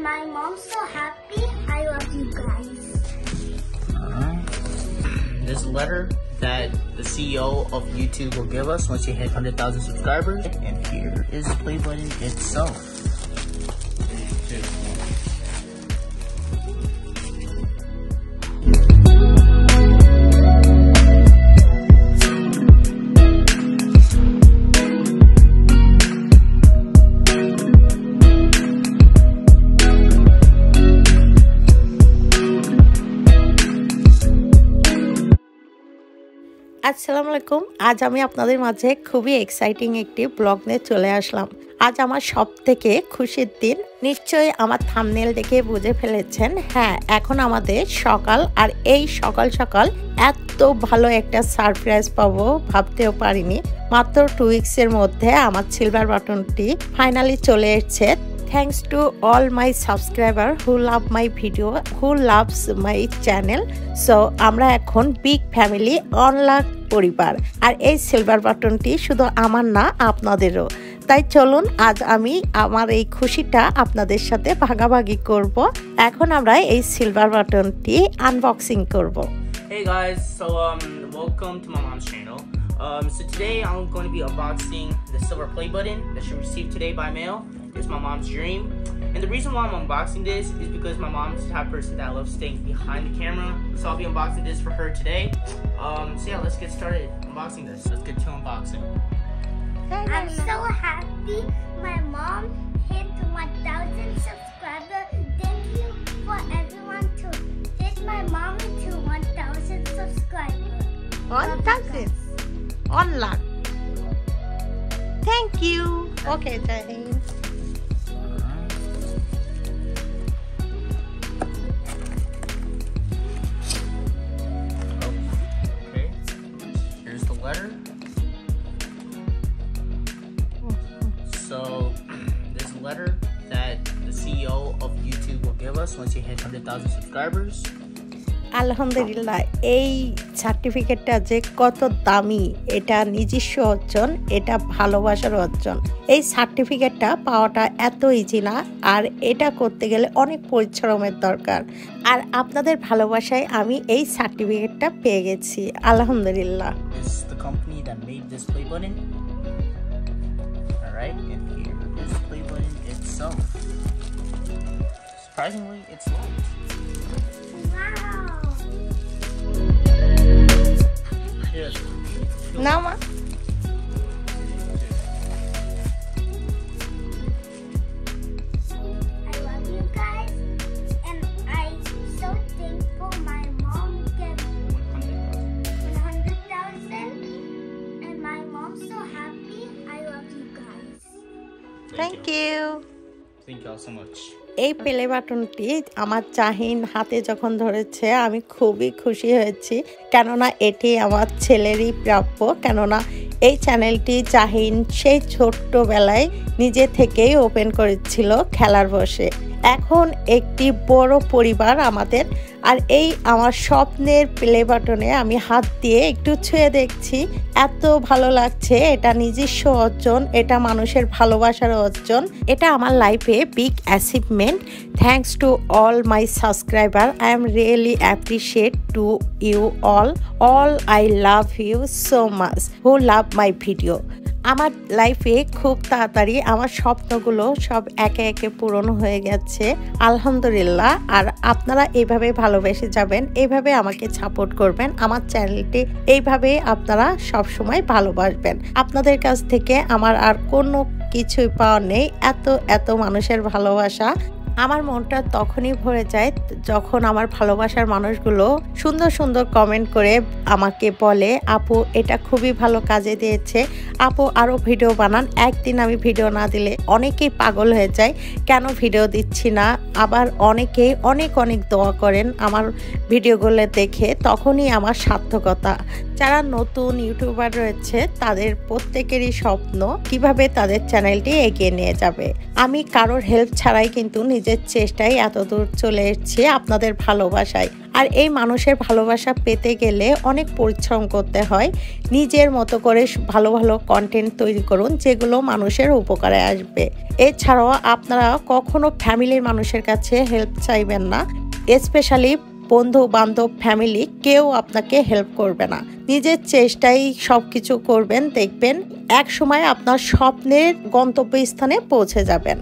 my mom's so happy. I love you guys. This letter that the CEO of YouTube will give us once you hit 100,000 subscribers. And here is the play button itself. আসসালামু আলাইকুম। আজ আমি আপনাদের মাঝে খুবই exciting একটি blog নিয়ে চলে আসলাম। আজ আমার সবথেকে খুশির দিন। নিশ্চয়ই আমার থাম্বনেল দেখে বুঝে ফেলেছেন। হ্যাঁ, এখন আমাদের সকাল, আর এই সকাল সকাল এত ভালো একটা সারপ্রাইজ পাবো ভাবতেও পারিনি। মাত্র 2 উইকসের মধ্যে আমার সিলভার বাটনটি ফাইনালি চলে এসেছে। Thanks to all my subscriber who love my video, who loves my channel. So আমরা এখন বিগ ফ্যামিলি অনলাক পরিবার। আর এই সিলভার বাটনটি শুধু আমার না, আপনাদেরও। তাই চলুন আজ আমি আমার এই খুশিটা আপনাদের সাথে ভাগাভাগি করব। এখন আমরা এই সিলভার বাটনটি আনবক্সিং করব। Hey guys, so welcome to my mom's channel. So today I'm going to be unboxing the silver play button that she received today by mail. It's my mom's dream, and the reason why I'm unboxing this is because my mom's the type of person that loves staying behind the camera, so I'll be unboxing this for her today. So yeah, let's get started unboxing this. Let's get to unboxing. I'm so happy my mom hit 1,000 subscribers. Thank you for everyone to hit my mom to 1,000 subscribers. 1,000 unlock. Thank you. Okay, Jane. Letter. So this letter that the CEO of YouTube will give us once you hit 100,000 subscribers. আলহামদুলিল্লাহ, এই সার্টিফিকেটটা যে কত দামি, এটা নিজস্ব অর্জন, এটা ভালোবাসার অর্জন। এই সার্টিফিকেটটা পাওয়াটা এত ইজি না, আর এটা করতে গেলে অনেক পরিশ্রমের দরকার। আর আপনাদের ভালোবাসায় আমি এই সার্টিফিকেটটা পেয়ে গেছি, আলহামদুলিল্লাহ। This is the company that made this play button. All right, and here is the play button itself. Surprisingly, it's locked. Wow. Yes. Now, Ma. I love you guys, and I'm so thankful my mom gave 100,000, and my mom's so happy. I love you guys. Thank you. Thank you all so much. এই play বাটনটি আমার জাহিন হাতে যখন ধরেছে আমি খুবই খুশি হয়েছি, কেননা এটি আমার ছেলেরই প্রাপ্য। কেননা এই চ্যানেলটি জাহিন সেই ছোট্টবেলায় নিজে থেকেই ওপেন করেছিল খেলার বসে। এখন একটি বড় পরিবার আমাদের। আর এই আমার স্বপ্নের প্লে বাটনে আমি হাত দিয়ে একটু ছুঁয়ে দেখছি, এত ভালো লাগছে। এটা নিজস্ব অর্জন, এটা মানুষের ভালোবাসার অর্জন, এটা আমার লাইফে big achievement. Thanks to all my subscriber. I am really appreciate to you all I love you so much who love my video. আমার লাইফে খুব তাড়াতাড়ি আমার স্বপ্নগুলো সব একে একে পূরণ হয়ে গেছে, আলহামদুলিল্লাহ। আর আপনারা এইভাবে ভালোবেসে যাবেন, এইভাবে আমাকে সাপোর্ট করবেন, আমার চ্যানেলটি এইভাবে আপনারা সব সময় ভালোবাসবেন। আপনাদের কাছ থেকে আমার আর কোনো কিছুই পাওয়া নেই, এত মানুষের ভালোবাসা। আমার মনটা তখনই ভরে যায় যখন আমার ভালোবাসার মানুষগুলো সুন্দর সুন্দর কমেন্ট করে আমাকে বলে, আপু এটা খুবই ভালো কাজে দিয়েছে, আপু আরও ভিডিও বানান। একদিন আমি ভিডিও না দিলে অনেকেই পাগল হয়ে যায়, কেন ভিডিও দিচ্ছি না। আবার অনেকেই অনেক দোয়া করেন আমার ভিডিওগুলো দেখে, তখনই আমার সার্থকতা। যারা নতুন ইউটিউবার রয়েছে তাদের প্রত্যেকেরই স্বপ্ন কিভাবে তাদের চ্যানেলটি এগিয়ে নিয়ে যাবে। আমি কারোর হেল্প ছাড়াই কিন্তু নিজের চেষ্টায় এত দূর চলে এসেছি আপনাদের ভালোবাসায়। আর এই মানুষের ভালোবাসা পেতে গেলে অনেক পরিশ্রম করতে হয়। নিজের মতো করে ভালো ভালো কন্টেন্ট তৈরি করুন যেগুলো মানুষের উপকারে আসবে। এছাড়াও আপনারা কখনো ফ্যামিলির মানুষের কাছে হেল্প চাইবেন না, স্পেশালি বন্ধু বান্ধব ফ্যামিলি কেউ আপনাকে হেল্প করবে না। নিজের চেষ্টায় সব কিছু করবেন, দেখবেন এক সময় আপনার স্বপ্নের গন্তব্যস্থানে পৌঁছে যাবেন।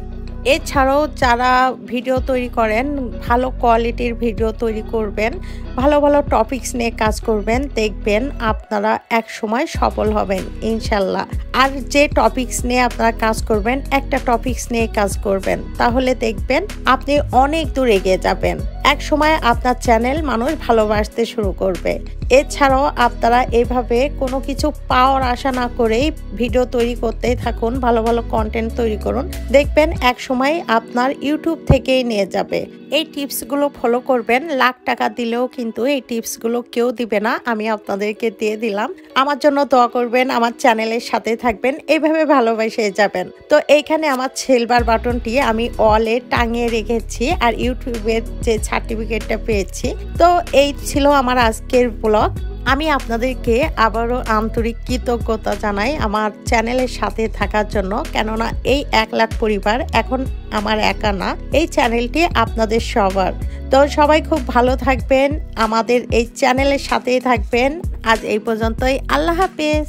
এছাড়াও যারা ভিডিও তৈরি করেন, ভালো কোয়ালিটির ভিডিও তৈরি করবেন, ভালো ভালো টপিকস নিয়ে কাজ করবেন, দেখবেন আপনারা এক সময় সফল হবেন ইনশাল্লাহ। আর যে টপিকস নিয়ে আপনারা কাজ করবেন, একটা টপিকস নিয়ে কাজ করবেন, তাহলে দেখবেন আপনি অনেক দূর এগিয়ে যাবেন। এক সময় আপনার চ্যানেল মানুষ ভালোবাসতে শুরু করবে। এছাড়াও আপনারা এভাবে কোনো কিছু পাওয়ার আশা না করেই ভিডিও তৈরি করতেই থাকুন, ভালো ভালো কন্টেন্ট তৈরি করুন, দেখবেন এক সময় আপনার ইউটিউব থেকেই নিয়ে যাবে। এই টিপসগুলো ফলো করবেন, লাখ টাকা দিলেও কিন্তু এই টিপসগুলো কেউ দিবে না, আমি আপনাদেরকে দিয়ে দিলাম। আমার জন্য দোয়া করবেন, আমার চ্যানেলের সাথে থাকবেন, এইভাবে ভালোবেসে যাবেন। তো এইখানে আমার সিলভার বাটনটি আমি ওয়ালে টাঙিয়ে রেখেছি আর ইউটিউবের যে সার্টিফিকেটটা পেয়েছি। তো এই ছিল আমার আজকের ব্লগ। আমি আপনাদেরকে আবারও আন্তরিক কৃতজ্ঞতা জানাই আমার চ্যানেলের সাথে থাকার জন্য, কেননা এই 1 লাখ পরিবার এখন আমার একা না, এই চ্যানেলটি আপনাদের সবার। তো সবাই খুব ভালো থাকবেন, আমাদের এই চ্যানেলের সাথেই থাকবেন। আজ এই পর্যন্তই, আল্লাহ হাফেজ।